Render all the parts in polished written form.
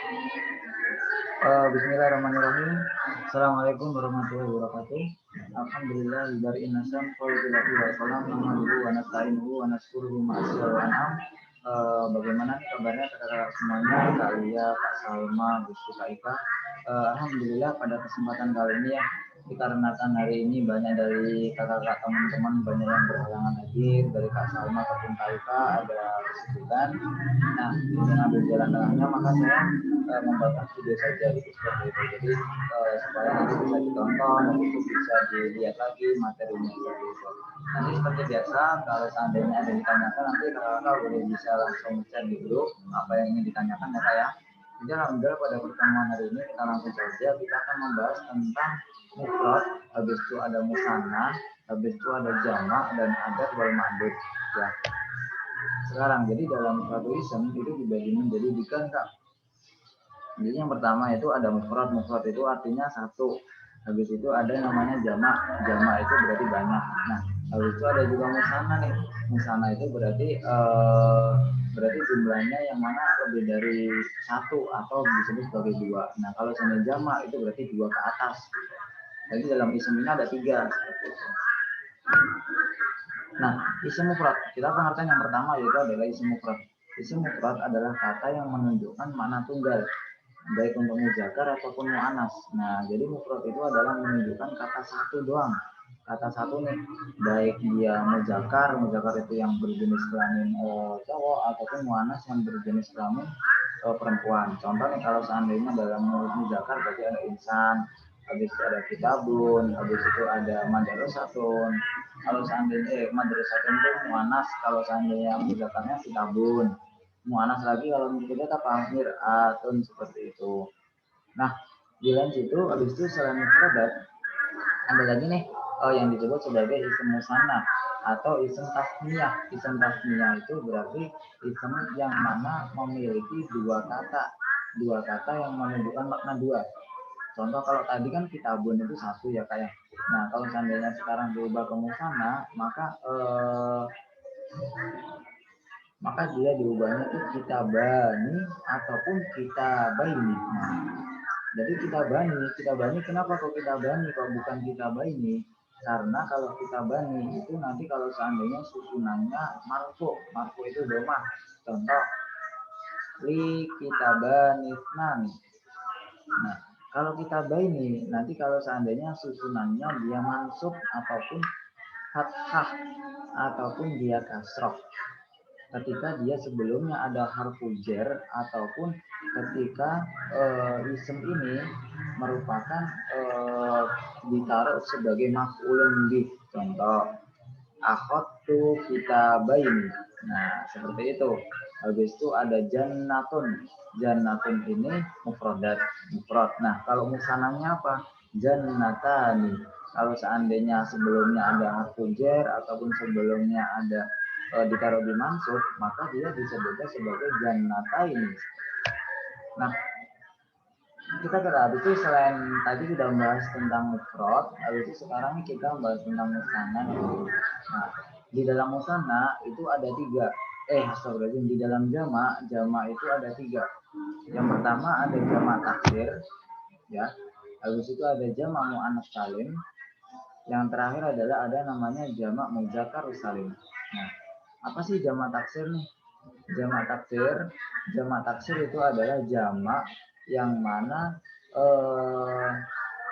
Bismillahirrahmanirrahim. Assalamualaikum warahmatullahi wabarakatuh. Alhamdulillah dari nasam qaulillahi wa salam nahmaduhu wa nasta'inuhu wa nasykuruhu ma'asyiral an'am. Bagaimana nih kabarnya kakak-kakak semuanya, Kak Lia, Kak Salma, Gusti Kak Ika. Alhamdulillah pada kesempatan kali ini ya, dikarenakan hari ini banyak dari kakak-kakak teman-teman banyak yang berhalangan hadir, dari Kak Salma ataupun Kak Ika ada kesibukan. Nah, dengan ambil jalan tengahnya maka saya membuat video saja gitu seperti itu. Jadi supaya nanti bisa ditonton dan itu bisa dilihat lagi materinya seperti itu. Nanti seperti biasa kalau seandainya ada yang ditanyakan nanti kakak boleh bisa langsung chat di grup apa yang ingin ditanyakan ya kak ya. Jadi alhamdulillah pada pertemuan hari ini kita langsung saja kita akan membahas tentang mufrad, habis itu ada musanna, habis itu ada jamak dan ada wal ma'dud ya. Sekarang jadi dalam satu isim itu dibagi menjadi tiga kak. Jadi yang pertama itu ada mufrad. Mufrad itu artinya satu. Habis itu ada namanya jamak. Jamak itu berarti banyak. Nah, habis itu ada juga musanna nih. Musanna itu berarti jumlahnya yang mana lebih dari satu atau disebut sebagai dua. Nah, kalau sama jamak itu berarti dua ke atas. Jadi dalam isim ini ada tiga. Nah, isim mufrad. Kita pengertian yang pertama yaitu adalah isim mufrad. Isim mufrad adalah kata yang menunjukkan makna tunggal, baik untuk muzakkar ataupun mu'annas. Nah, jadi mufrad itu adalah menunjukkan kata satu doang. Kata satu nih, baik dia muzakkar itu yang berjenis kelamin cowok ataupun mu'annas yang berjenis kelamin perempuan. Contoh nih kalau seandainya dalam muzakkar berarti ada insan, habis itu ada kitabun, habis itu ada madrasatun. Kalau seandainya madrasatun itu mu'annas, kalau seandainya muzakkarnya kitabun. Mu'anas lagi kalau kita apa mir'atun seperti itu. Nah, di lain situ habis itu selain mufradat ada lagi nih yang disebut sebagai isim musanna atau isim tasniyah. Isim tasniyah itu berarti isim yang mana memiliki dua kata yang menunjukkan makna dua. Contoh kalau tadi kan kitabun itu satu ya kayak. Nah, kalau seandainya sekarang berubah ke musanna, maka dia diubahnya ke kitabani ataupun kitabaini. Nah, jadi kitabani kenapa kok kitabani kok bukan kitabaini? Karena kalau kitabani itu nanti kalau seandainya susunannya marfu itu domah. Contoh li kitabani nani. Nah, kalau kitabaini nanti kalau seandainya susunannya dia mansub ataupun fathah ataupun dia kasroh. Ketika dia sebelumnya ada harfu jar ataupun ketika isim ini merupakan ditaruh sebagai maf'ulun bih. Contoh akhadtu kitabaini. Nah, seperti itu. Habis itu ada jannatun. Jannatun ini mufrad. Nah, kalau musananya apa? Jannatani. Kalau seandainya sebelumnya ada harfu jar ataupun sebelumnya ada ditaruh di mansub, maka dia disebutnya sebagai jannataini. Nah, kita habis itu selain tadi kita membahas tentang mufrad, habis itu sekarang kita membahas tentang musanna. Nah, di dalam musanna itu ada tiga. Astagfirullahaladzim, di dalam jamak itu ada tiga. Yang pertama ada jamak taksir, ya. Habis itu ada jamak muannats salim. Yang terakhir adalah ada namanya jamak muzakkar salim. Nah, apa sih jamak taksir nih? Jamak taksir itu adalah jamak yang mana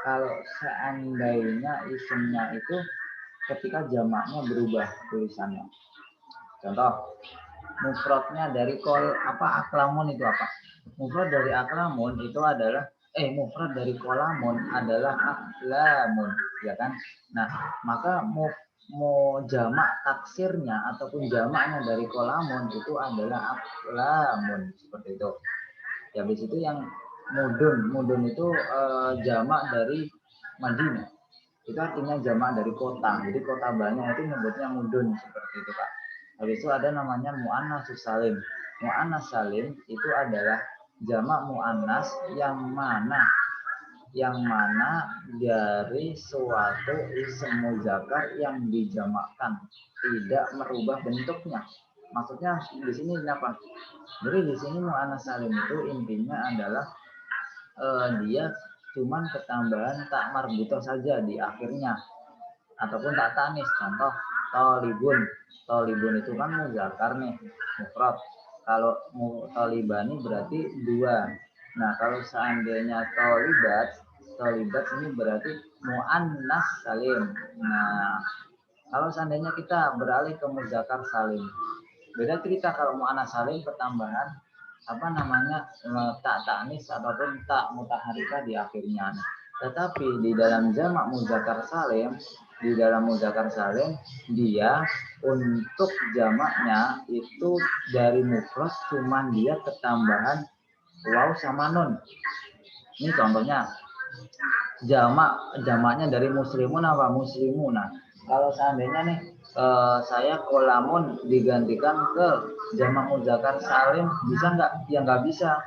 kalau seandainya isimnya itu ketika jamaknya berubah tulisannya. Contoh, mufradnya dari aklamun itu apa? Mufrad dari aklamun itu adalah mufrad dari kolamun adalah aklamun, ya kan? Nah, maka jamak taksirnya ataupun jamaknya dari kolamun itu adalah aklamun seperti itu. Ya, habis itu yang mudun itu jamak dari Madinah. Itu artinya jamak dari kota. Jadi kota banyak itu nyebutnya mudun seperti itu, Pak. Habis itu ada namanya muannas salim. Muannas salim itu adalah jamak muannas yang mana dari suatu isim muzakkar yang dijamakkan, tidak merubah bentuknya. Maksudnya di sini apa? Jadi di sini mu'annas salim itu intinya adalah dia cuman ketambahan tak marbutoh saja di akhirnya ataupun tak tanis. Contoh tolibun, tolibun itu kan muzakkar nih, mufrad. Kalau tolibani berarti dua. Nah kalau seandainya tolibat ini berarti muannas salim. Nah kalau seandainya kita beralih ke muzakkar salim, beda cerita. Kalau muannas salim pertambahan apa namanya tak tanis ataupun tak mutaharika di akhirnya. Tetapi di dalam jamak muzakkar salim, dia untuk jamaknya itu dari mufrad cuman dia ketambahan waw sama nun. Ini contohnya jamaknya dari muslimun apa muslimuna. Kalau seandainya nih saya kolamun digantikan ke jamak muzakkar salim, bisa nggak? Ya nggak bisa.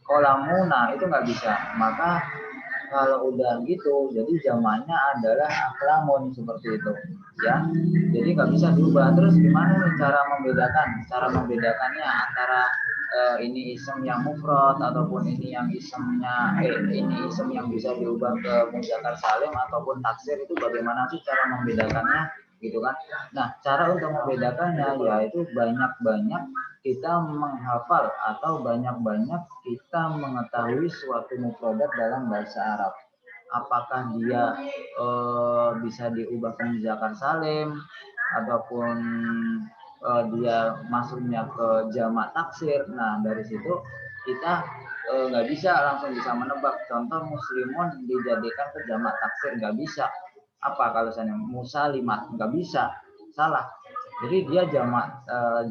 Kolamuna itu nggak bisa. Maka kalau udah gitu, jadi zamannya adalah aklamun seperti itu, ya. Jadi nggak bisa diubah. Terus gimana nih cara membedakan? Cara membedakannya antara ini isem yang mufrad ataupun ini yang isemnya ini isem yang bisa diubah ke muzakkar salim ataupun taksir, itu bagaimana sih cara membedakannya, gitu kan? Nah, cara untuk membedakannya yaitu banyak-banyak kita menghafal atau banyak-banyak kita mengetahui suatu mufradat dalam bahasa Arab. Apakah dia bisa diubah ke muzakkar salim ataupun dia masuknya ke jamak taksir. Nah dari situ kita nggak bisa langsung bisa menebak. Contoh muslimun dijadikan ke jamak taksir, nggak bisa. Apa kalau misalnya musalimat, nggak bisa, salah. Jadi dia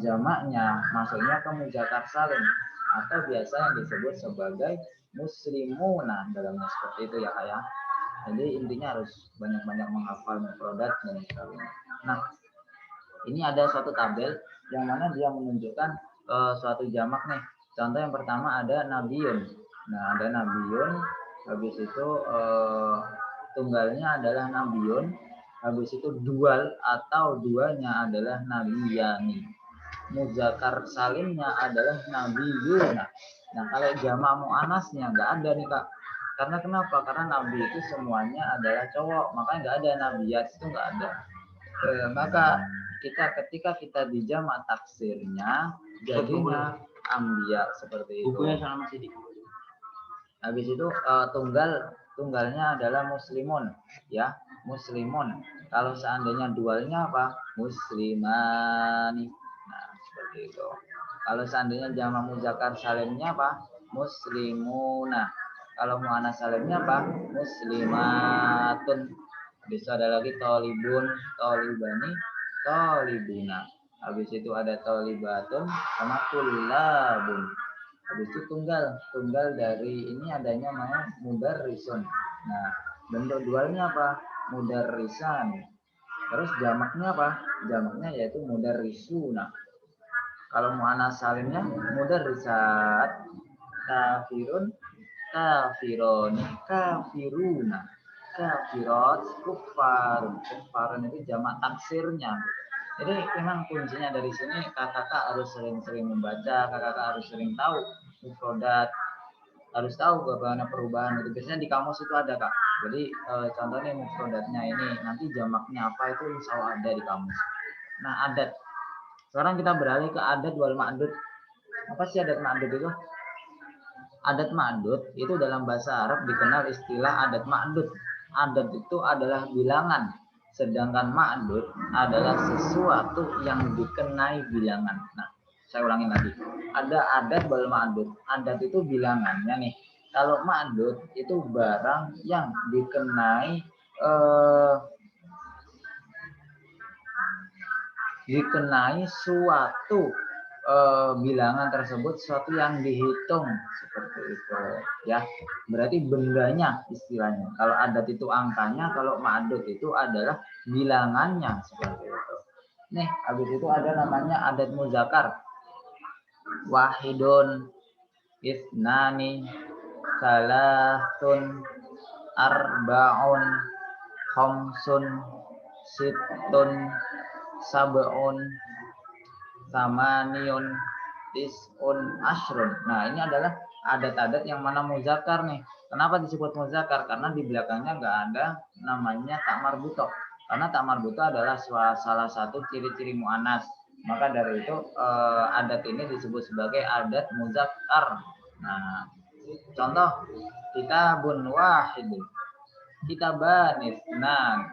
jamaknya masuknya ke muzakkar salim atau biasa yang disebut sebagai muslimuna dalamnya, seperti itu ya kayak. Jadi intinya harus banyak-banyak menghafal mufradat dan sebagainya. Nah, ini ada suatu tabel yang mana dia menunjukkan suatu jamak nih. Contoh yang pertama ada nabiyun. Nah, ada nabiyun, habis itu tunggalnya adalah nabiyun, habis itu dual atau duanya adalah nabiyani. Muzakkar salimnya adalah nabiyuna. Nah, kalau jamak muannasnya nggak ada nih Kak. Karena kenapa? Karena nabi itu semuanya adalah cowok, makanya nggak ada nabiyat, itu nggak ada. Maka ketika kita di jamak taksirnya jadinya ambia seperti itu. Habis itu tunggalnya adalah muslimun, ya, muslimun. Kalau seandainya dualnya apa? Muslimani. Nah, seperti itu. Kalau seandainya jamak muzakkar salimnya apa? Muslimuna. Kalau muannats salimnya apa? Muslimatun. Habis itu ada lagi tolibun, tolibani, tolibuna. Habis itu ada tolibatun sama tullabun. Habis itu tunggal dari ini adanya namanya mudarrisun. Nah, bentuk dualnya apa? Mudarrisan. Terus jamaknya apa? Jamaknya yaitu mudarrisuna. Kalau muannats salimnya mudarrisat, kafirun, kafironi, kafiruna, kafirat, kuffarun itu jamak taksirnya. Jadi memang kuncinya dari sini kakak harus sering-sering membaca, kakak harus sering tahu mufradat, harus tahu bagaimana perubahan itu. Biasanya di kamus itu ada Kak. Jadi contohnya mufradatnya ini nanti jamaknya apa itu insya Allah ada di kamus. Nah adat. Sekarang kita beralih ke adat wal ma'dud. Apa sih adat ma'dud itu? Adat ma'dud itu dalam bahasa Arab dikenal istilah adat ma'dud. Adat itu adalah bilangan, sedangkan ma'dud adalah sesuatu yang dikenai bilangan. Nah, saya ulangi lagi. Ada adat wal ma'dud. Adat itu bilangannya nih. Kalau ma'dud itu barang yang dikenai suatu bilangan tersebut, sesuatu yang dihitung seperti itu ya, berarti bendanya istilahnya. Kalau adat itu angkanya, kalau ma'dud itu adalah bilangannya seperti itu. Nih habis itu ada namanya adat muzakkar. Wahidun, isnani, salasun, arbaun, khamsun, sittun, sab'un, Samaniun tis'un ashrun. Nah, ini adalah adat-adat yang mana muzakkar nih. Kenapa disebut muzakkar? Karena di belakangnya nggak ada namanya tak marbutoh. Karena tak marbutoh adalah salah satu ciri-ciri mu'annas. Maka dari itu adat ini disebut sebagai adat muzakkar. Nah, contoh kitabun wahidun, kitaban isnan,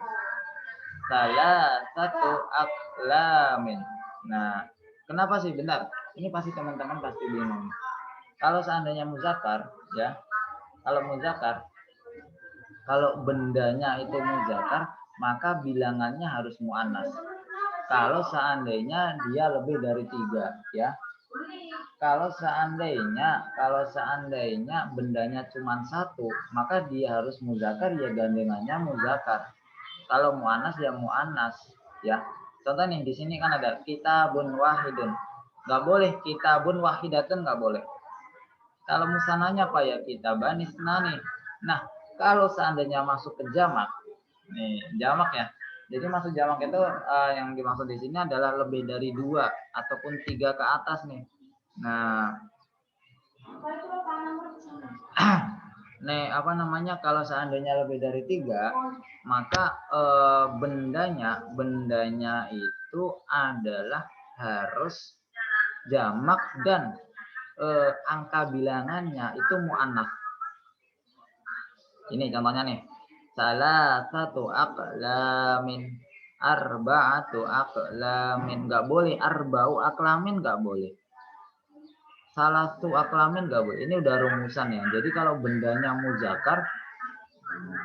salah satu aklamin. Nah, kenapa sih? Bentar, ini pasti teman-teman pasti bingung. Kalau seandainya muzakkar, ya, kalau bendanya itu muzakkar, maka bilangannya harus muannas. Kalau seandainya dia lebih dari 3, ya. Kalau seandainya bendanya cuma 1, maka dia harus muzakkar, ya gandengannya muzakkar. Kalau muannas ya muannas, ya. Contoh nih di sini kan ada kitabun wahidun. Nggak boleh kitabun wahidatun, nggak boleh. Kalau musananya apa ya? Kitaban isnani. Nah, kalau seandainya masuk ke jamak, nih jamak ya. Jadi masuk jamak itu yang dimaksud di sini adalah lebih dari 2 ataupun 3 ke atas nih. Nah, nih apa namanya, kalau seandainya lebih dari 3, maka bendanya itu adalah harus jamak dan angka bilangannya itu mu'annas. Ini contohnya nih. Salah satu aqlamin, arba'atu aqlamin. Nggak boleh arba'u aqlamin, nggak boleh. Salah satu aqlamin nggak boleh. Ini udah rumusan ya. Jadi kalau bendanya muzakkar,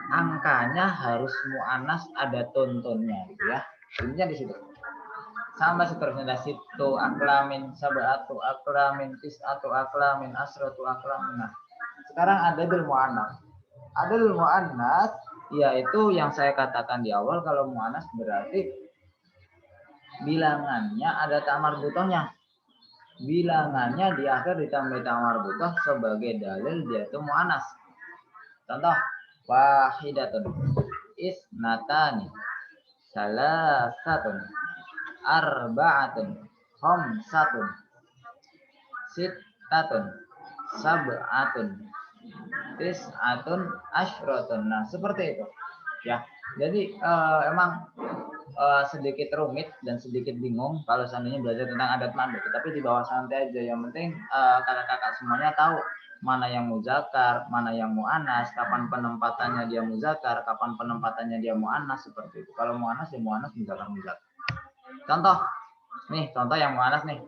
angkanya harus mu'annas, ada tontonnya ya. Intinya di situ. Sama seterusnya, ada situ aklamin, sab'atu aklamin, tis'atu aklamin, asratu aklamin. Nah, sekarang ada bil mu'annas. Adul mu'annas yaitu yang saya katakan di awal, kalau mu'annas berarti bilangannya ada tak marbutohnya. Bilangannya di akhir ditambah tak marbutoh sebagai dalil dia itu mu'annas. Contoh wahidatun, isnatani, salasatun, arba'atun, khamsatun, sittatun, sab'atun, tis'atun, asyratun. Nah, seperti itu. Ya. Jadi emang sedikit rumit dan sedikit bingung kalau seandainya belajar tentang adat mandek. Tapi di bawah santai aja. Yang penting kakak-kakak semuanya tahu mana yang muzakkar, mana yang mu'annas, kapan penempatannya dia muzakkar, kapan penempatannya dia mu'annas, seperti itu. Kalau mu'annas ya mu'annas, muzakkar muzakkar. Contoh yang mu'annas nih.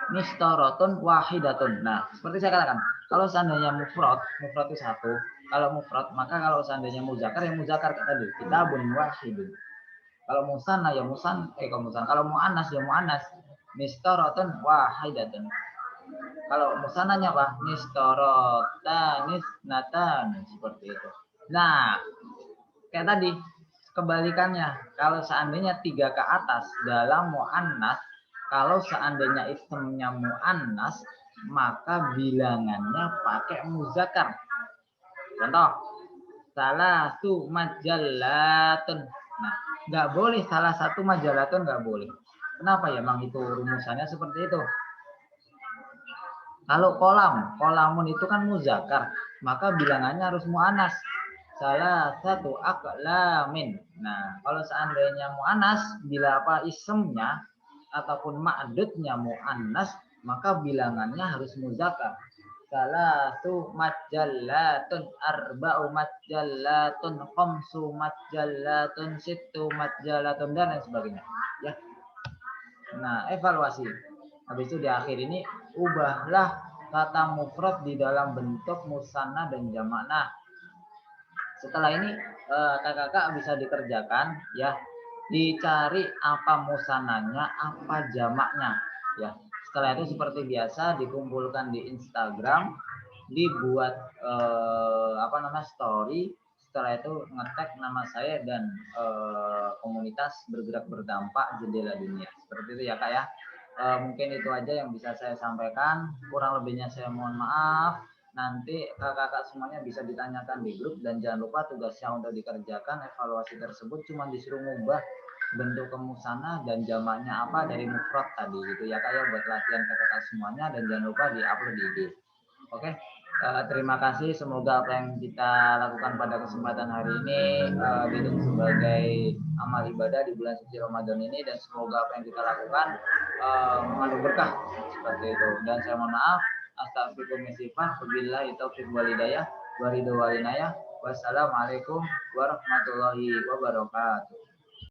Mistarotun wahidatun. Nah, seperti saya katakan, kalau seandainya mufrad itu 1. Kalau mufrad, maka kalau seandainya muzakkar ya muzakkar tadi, kitabun wahidun. Kalau musanna ya kalau muannas ya muannas. Mistarotun wahidatun. Kalau musannanya apa? Mistarotanis natan, seperti itu. Nah, kayak tadi kebalikannya, kalau seandainya 3 ke atas dalam muannas, kalau seandainya isimnya mu'annas, maka bilangannya pakai muzakkar. Contoh, salah satu majallatun. Nah, nggak boleh salah satu majallatun, nggak boleh. Kenapa ya, Bang? Itu rumusannya seperti itu. Kalau kolamun itu kan muzakkar, maka bilangannya harus mu'annas. Salah satu aqlamin. Nah, kalau seandainya mu'annas, bila apa isimnya ataupun ma'dudnya mu'annas, maka bilangannya harus muzakkar. Salatu majallatun, arba'u majallatun, khamsu majallatun, sittu majallatun, dan lain sebagainya. Ya. Nah, evaluasi. Habis itu di akhir ini ubahlah kata mufrad di dalam bentuk musanna dan jamakna. Setelah ini kakak-kakak bisa dikerjakan ya. Dicari apa musananya, apa jamaknya ya. Setelah itu seperti biasa dikumpulkan di Instagram, dibuat story. Setelah itu ngetek nama saya dan komunitas bergerak berdampak jendela dunia. Seperti itu ya Kak ya. Mungkin itu aja yang bisa saya sampaikan. Kurang lebihnya saya mohon maaf. Nanti kakak-kakak semuanya bisa ditanyakan di grup, dan jangan lupa tugasnya untuk dikerjakan evaluasi tersebut cuma disuruh ngubah bentuk kemusana dan jamaknya apa dari mufrad tadi gitu ya Kak ya, buat latihan kata-kata semuanya, dan jangan lupa di-upload di IG. Oke. Terima kasih, semoga apa yang kita lakukan pada kesempatan hari ini dihitung sebagai amal ibadah di bulan suci Ramadan ini, dan semoga apa yang kita lakukan mengandung berkah seperti itu. Dan saya mohon maaf, astagfirullahaladzim, wabillahi taufiq wal hidayah, waridho wal inayah. Wassalamualaikum warahmatullahi wabarakatuh.